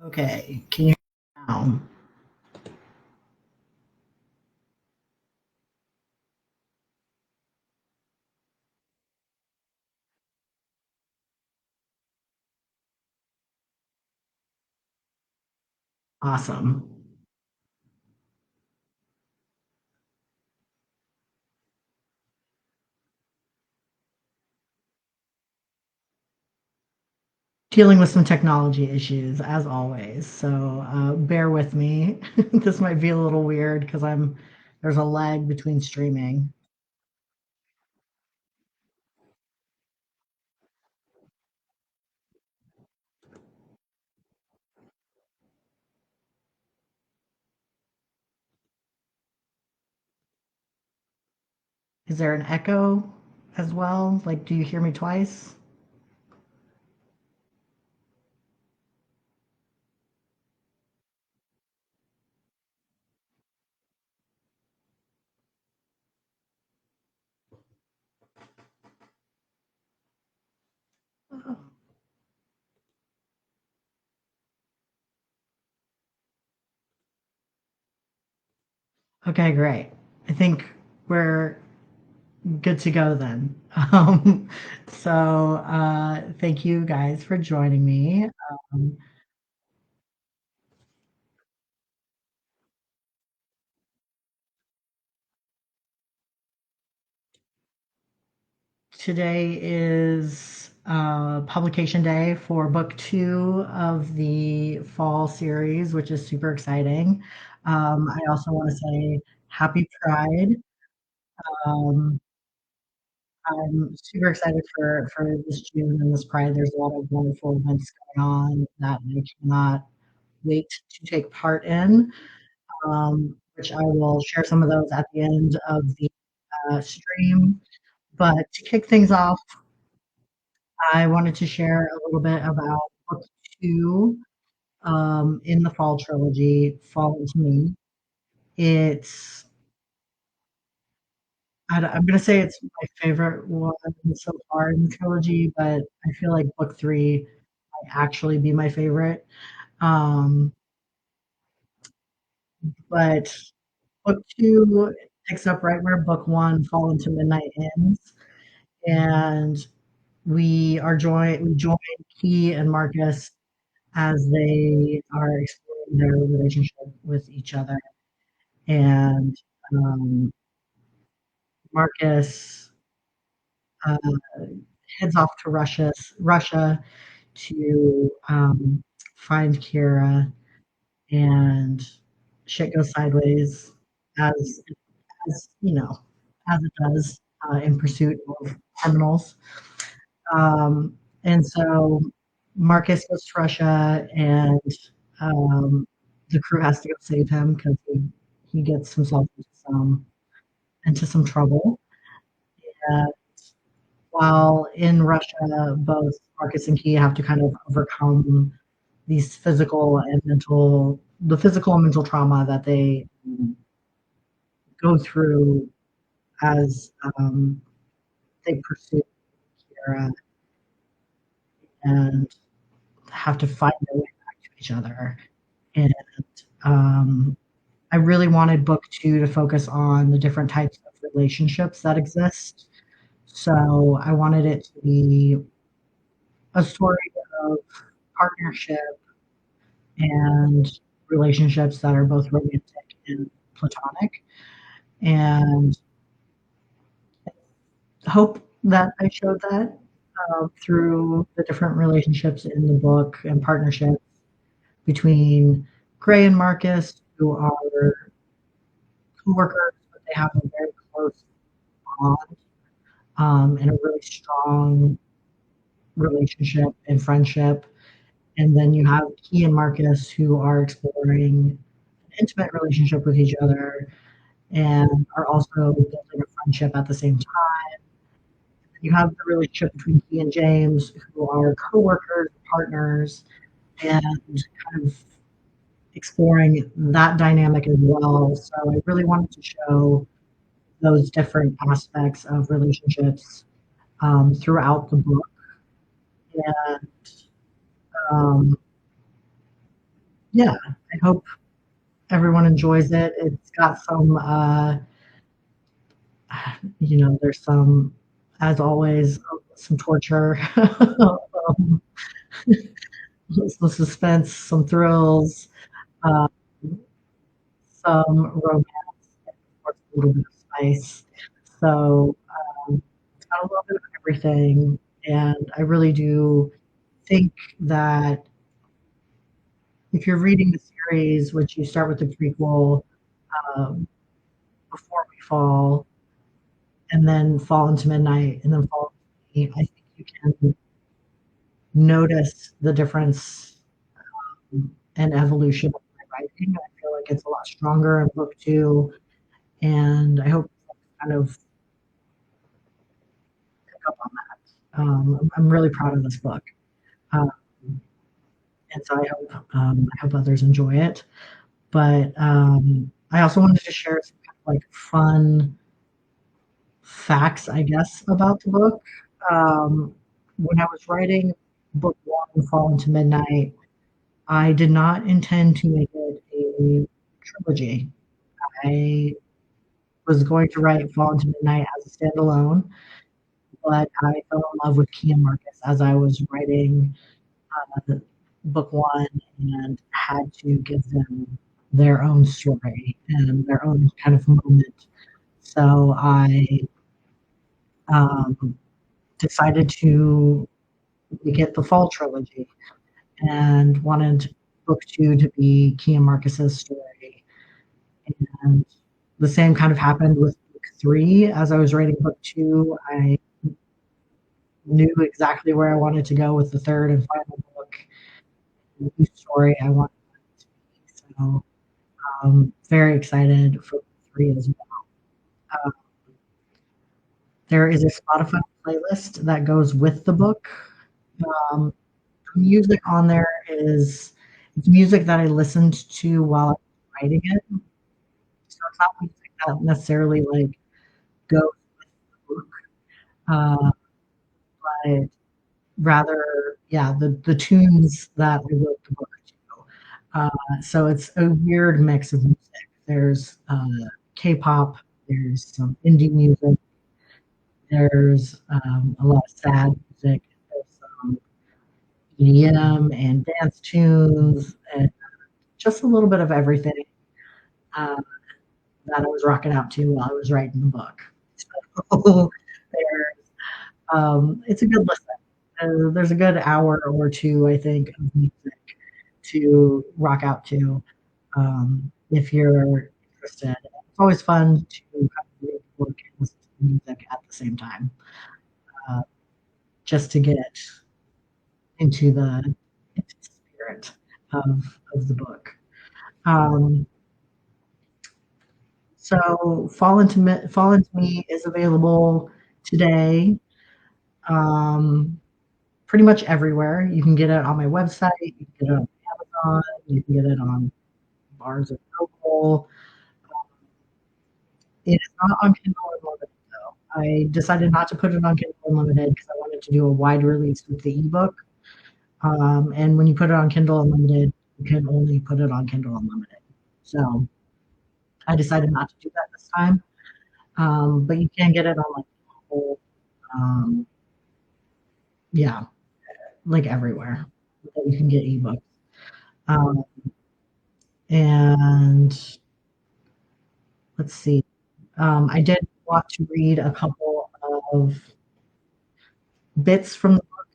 Okay, can you hear me now? Awesome. Dealing with some technology issues as always, so bear with me. This might be a little weird because there's a lag between streaming. Is there an echo as well? Like, do you hear me twice? Oh, okay, great. I think we're good to go then. Thank you guys for joining me. Um, Today is publication day for book two of the fall series, which is super exciting. I also want to say happy Pride. Um, I'm super excited for this June and this Pride. There's a lot of wonderful events going on that I cannot wait to take part in, which I will share some of those at the end of the stream. But to kick things off, I wanted to share a little bit about book two in the fall trilogy, Fall Into Me. It's, I'm going to say it's my favorite one so far in the trilogy, but I feel like book three might actually be my favorite. Um, but book two picks up right where book one, Fall Into Midnight, ends. And we join Key and Marcus as they are exploring their relationship with each other. And um, Marcus uh, heads off to Russia to find Kira, and shit goes sideways as as you know as it does in pursuit of criminals. And so Marcus goes to Russia, and um, the crew has to go save him because he gets himself into some trouble. And while in Russia, both Marcus and Key have to kind of overcome these physical and mental trauma that they go through as they pursue Kira and have to find their way back to each other. And um, I really wanted book two to focus on the different types of relationships that exist. So I wanted it to be a story of partnership and relationships that are both romantic and platonic. And hope that I showed that through the different relationships in the book and partnerships between Gray and Marcus, who are coworkers, but they have a very close bond and a really strong relationship and friendship. And then you have Key and Marcus, who are exploring an intimate relationship with each other and are also building a friendship at the same time. You have the relationship between Key and James, who are coworkers, partners, and kind of exploring that dynamic as well. So I really wanted to show those different aspects of relationships throughout the book. And um, Yeah, I hope everyone enjoys it. It's got some, there's some, as always, some torture, um, some suspense, some thrills, um, some romance, and of course, a little bit of spice. So, it's got a little bit of everything, and I really do think that if you're reading the series, which you start with the prequel, um, Before We Fall, and then Fall into Midnight, and then Fall into Me, I think you can notice the difference and evolution of my writing. I feel like it's a lot stronger in book two, and I hope kind of pick up on that. I'm really proud of this book, um, and so I hope others enjoy it. But I also wanted to share some kind of like fun facts, I guess, about the book. Um, when I was writing book one, Fall into Midnight, I did not intend to make it a trilogy. I was going to write Fall into Midnight as a standalone, but I fell in love with Key and Marcus as I was writing book one and had to give them their own story and their own kind of moment. So I um, decided to get the Fall trilogy and wanted book two to be Key and Marcus's story. And the same kind of happened with book three. As I was writing book two, I knew exactly where I wanted to go with the third and final book, the new story I wanted it to be. So very excited for book three as well. Uh, there is a Spotify playlist that goes with the book. Um, the music on there is it's music that I listened to while I was writing it. So it's not music that necessarily like goes with the book, uh, but rather, yeah, the tunes that I wrote the book to. So it's a weird mix of music. There's K-pop, there's some indie music, there's a lot of sad music, there's some EDM and dance tunes, and just a little bit of everything uh, that I was rocking out to while I was writing the book. So it's a good listen. There's a good hour or two, I think, of music to rock out to if you're interested. It's always fun to kind of read the book and listen to the music at the same time, uh, just to get into the spirit of the book. Um, so Fall into Me is available today, pretty much everywhere. You can get it on my website. You can get it on Amazon. You can get it on Barnes and Noble. It is not on Kindle Unlimited, though. I decided not to put it on Kindle Unlimited because I wanted to do a wide release with the ebook. And when you put it on Kindle Unlimited, you can only put it on Kindle Unlimited. So I decided not to do that this time. But you can get it on like whole, um, yeah, like everywhere that you can get ebooks. Um, and let's see. I did want to read a couple of bits from the book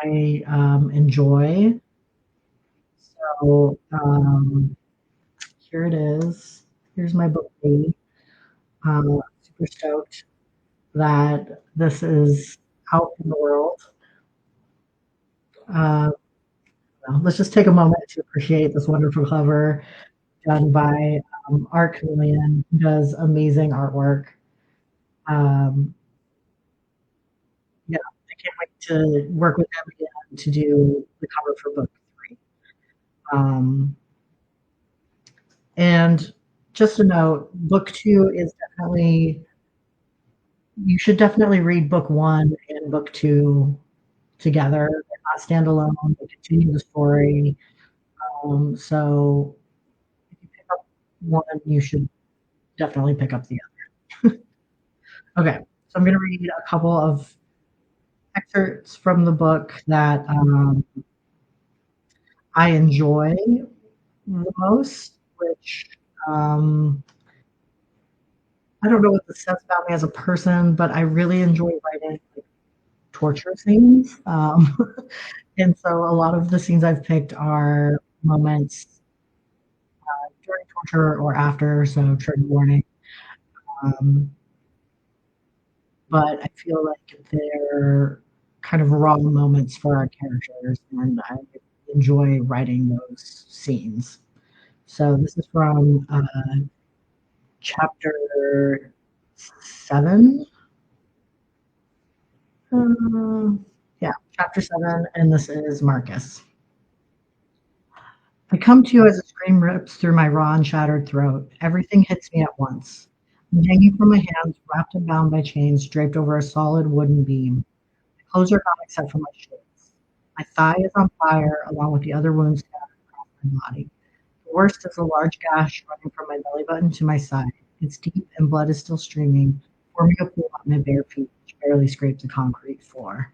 I enjoy. So here it is. Here's my book baby. Super stoked that this is out in the world. Uh, let's just take a moment to appreciate this wonderful cover done by Art Chameleon, who does amazing artwork. Um, yeah, I can't wait to work with them again to do the cover for book three. Um, and just a note, book two is definitely you should definitely read book one and book two together. They're not standalone. They continue the story. So if you pick up one, you should definitely pick up the other. Okay, so I'm gonna read a couple of excerpts from the book that I enjoy the most, which um, I don't know what this says about me as a person, but I really enjoy writing like, torture scenes. And so a lot of the scenes I've picked are moments during torture or after, so trigger warning. Um, but I feel like they're kind of raw moments for our characters, and I enjoy writing those scenes. So this is from chapter 7. Uh, yeah, chapter 7, and this is Marcus. I come to you as a scream rips through my raw and shattered throat. Everything hits me at once. I'm hanging from my hands, wrapped and bound by chains, draped over a solid wooden beam. My clothes are gone except for my shorts. My thigh is on fire, along with the other wounds scattered across my body. The worst is a large gash running from my belly button to my side. It's deep, and blood is still streaming, forming a pool on my bare feet, which barely scrape the concrete floor.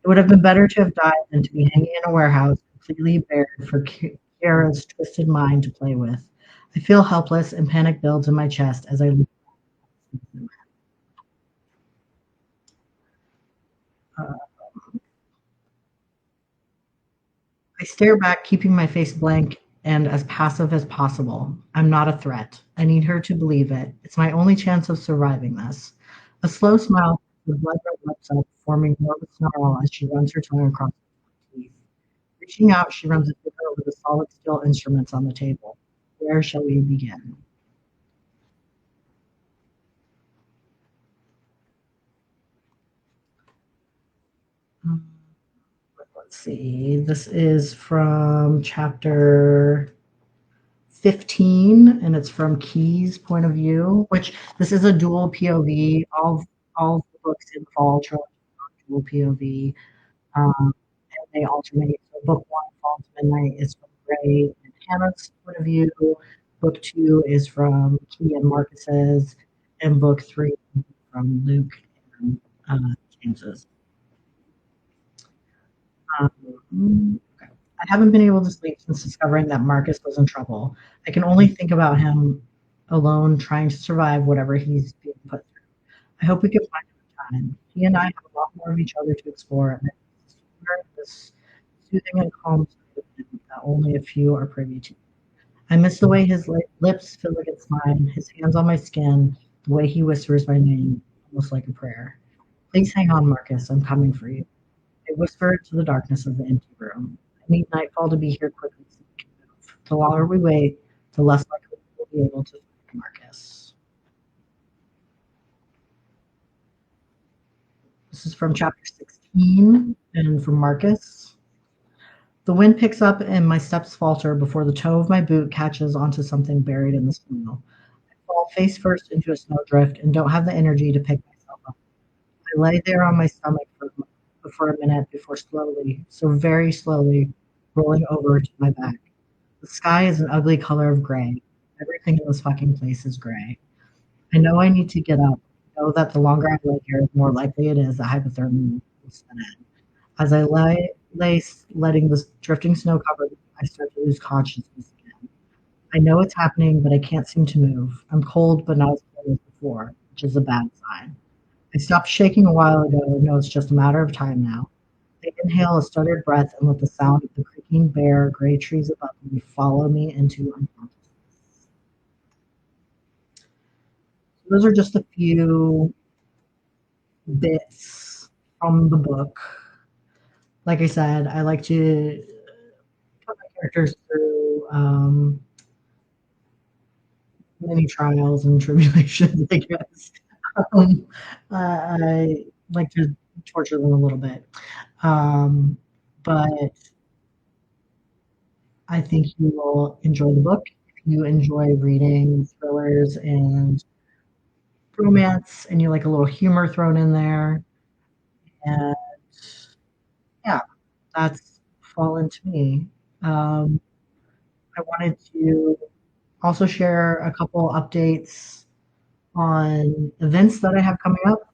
It would have been better to have died than to be hanging in a warehouse, completely bared for Kiara's twisted mind to play with. I feel helpless, and panic builds in my chest as I look. Uh, I stare back, keeping my face blank and as passive as possible. I'm not a threat. I need her to believe it. It's my only chance of surviving this. A slow smile, the blood red lips up, forming more of a snarl as she runs her tongue across her teeth. Reaching out, she runs a finger over the solid steel instruments on the table. Where shall we begin? Um, Let's see. This is from chapter 15, and it's from Key's point of view, which this is a dual POV. All of the books in Fall trilogy are dual POV, and they alternate. So book one, Fall to Midnight, is from Gray and Hannah's point of view. Book two is from Key and Marcus's, and book three from Luke and James's. I haven't been able to sleep since discovering that Marcus was in trouble. I can only think about him alone, trying to survive whatever he's being put through. I hope we can find him in time. He and I have a lot more of each other to explore, and this soothing and calm side of him that only a few are privy to. I miss the way his lips feel against mine, his hands on my skin, the way he whispers my name, almost like a prayer. Please hang on, Marcus. I'm coming for you. I whisper into the darkness of the empty room. I need nightfall to be here quickly so we can move. The longer we wait, the less likely we'll be able to find Marcus. This is from chapter 16 and from Marcus. The wind picks up and my steps falter before the toe of my boot catches onto something buried in the snow. I fall face first into a snowdrift and don't have the energy to pick myself up. I lay there on my stomach for a minute before slowly, so very slowly, rolling over to my back. The sky is an ugly color of gray. Everything in this fucking place is gray. I know I need to get up. I know that the longer I lay here, the more likely it is that hypothermia will set in. As I lay letting this drifting snow cover me, I start to lose consciousness again. I know it's happening, but I can't seem to move. I'm cold, but not as cold as before, which is a bad sign. I stopped shaking a while ago and know it's just a matter of time now. I inhale a stuttered breath and let the sound of the creaking bare gray trees above me follow me into unconsciousness. So those are just a few bits from the book. Like I said, I like to put my characters through many trials and tribulations, I guess. Um, I like to torture them a little bit. Um, but I think you will enjoy the book. If you enjoy reading thrillers and romance and you like a little humor thrown in there. And yeah, that's Fall Into Me. Um, I wanted to also share a couple updates on events that I have coming up.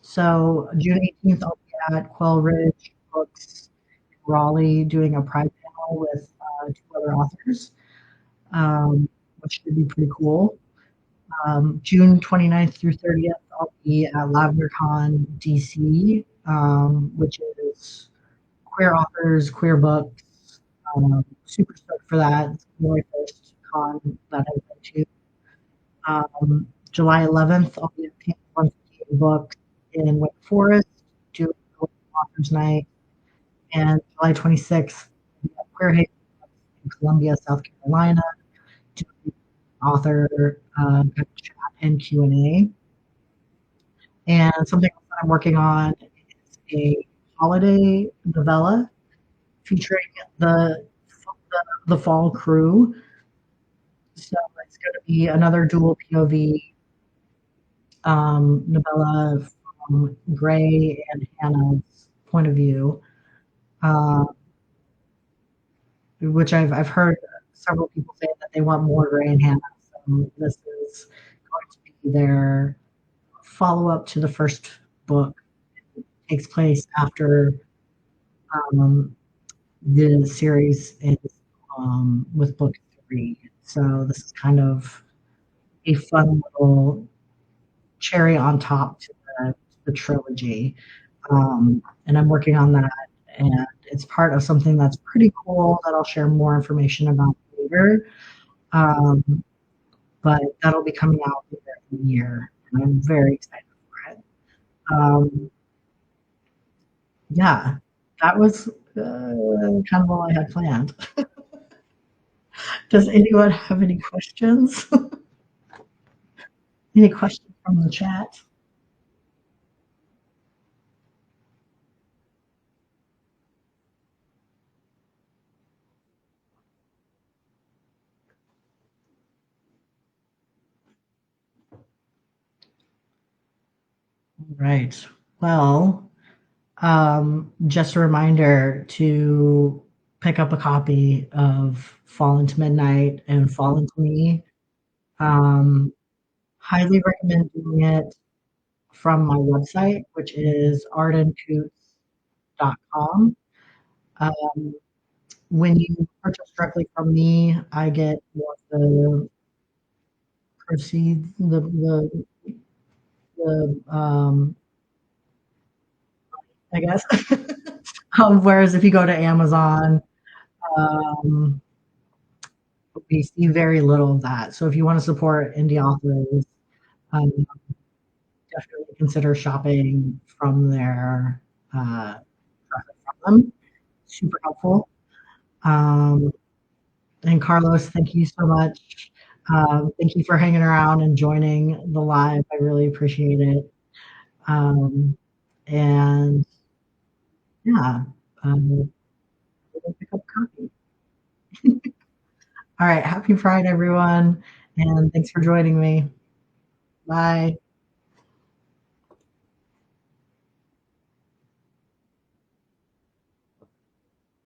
So June 18th, I'll be at Quell Ridge Books in Raleigh doing a pride panel with two other authors, um, which should be pretty cool. June 29th through 30th, I'll be at LavenderCon DC, which is queer authors, queer books. Super stoked for that. It's my first con that I've been to. July 11th, I'll be at Pink 158 Books in Wake Forest doing Authors Night. And July 26th, I'll be at Queer Haven in Columbia, South Carolina, doing author chat and Q&A. And something else that I'm working on is a holiday novella featuring the fall crew. So it's going to be another dual POV novella from Gray and Hannah's point of view, uh, which I've heard several people say that they want more Gray and Hannah. So this is going to be their follow up to the first book. It takes place after um, the series is with book 3. So this is kind of a fun little cherry on top to the trilogy. And I'm working on that. And it's part of something that's pretty cool that I'll share more information about later. Um, but that'll be coming out later in the year. And I'm very excited for it. Um, yeah, that was kind of all I had planned. Does anyone have any questions? Any questions from the chat? Right. Well, just a reminder to pick up a copy of Fall into Midnight and Fall into Me. Um, highly recommend doing it from my website, which is ardencoots.com. Um, when you purchase directly from me, I get more of the proceeds, the I guess. Whereas if you go to Amazon, um, we see very little of that. So if you want to support indie authors, um, definitely consider shopping from their uh, from them. Super helpful. Um, and Carlos, thank you so much. Thank you for hanging around and joining the live. I really appreciate it. Um, and yeah, we'll pick up a copy. All right. Happy Pride, everyone. And thanks for joining me. Bye.